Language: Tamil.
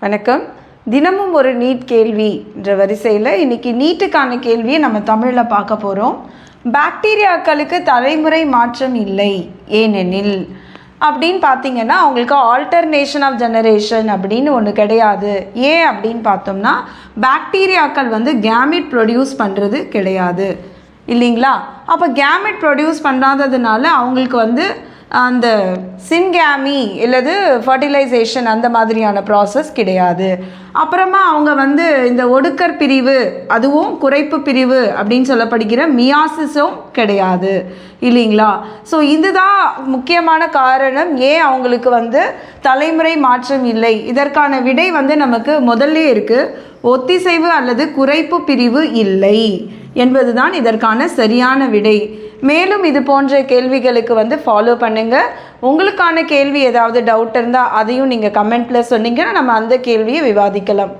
வணக்கம். தினமும் ஒரு நீட் கேள்வி என்ற வரிசையில் இன்னைக்கு நீட்டுக்கான கேள்வியை நம்ம தமிழில் பார்க்க போகிறோம். பாக்டீரியாக்களுக்கு தலைமுறை மாற்றம் இல்லை ஏனெனில் அப்படின்னு பார்த்தீங்கன்னா அவங்களுக்கு ஆல்டர்னேஷன் ஆஃப் ஜெனரேஷன் அப்படின்னு ஒன்று கிடையாது. ஏன் அப்படின்னு பார்த்தோம்னா பாக்டீரியாக்கள் கேமிட் ப்ரொடியூஸ் பண்ணுறது கிடையாது இல்லைங்களா. அப்போ கேமிட் ப்ரொடியூஸ் பண்ணாததுனால அவங்களுக்கு அந்த சின்கேமி இல்லது ஃபர்டிலைசேஷன் அந்த மாதிரியான ப்ராசஸ் கிடையாது. அப்புறமா அவங்க இந்த ஒடுக்கர் பிரிவு அதுவும் குறைப்பு பிரிவு அப்படின்னு சொல்லப்படுகிற மியாசிஸும் கிடையாது இல்லைங்களா. ஸோ இதுதான் முக்கியமான காரணம் ஏன் அவங்களுக்கு தலைமுறை மாற்றம் இல்லை. இதற்கான விடை நமக்கு முதல்ல இருக்குது. ஒத்திசைவு அல்லது குறைப்பு பிரிவு இல்லை என்பதுதான் இதற்கான சரியான விடை. மேலும் இது போன்ற கேள்விகளுக்கு ஃபாலோ பண்ணுங்கள். உங்களுக்கான கேள்வி ஏதாவது டவுட் இருந்தால் அதையும் நீங்கள் கமெண்ட்டில் சொன்னீங்கன்னா நம்ம அந்த கேள்வியை விவாதிக்கலாம்.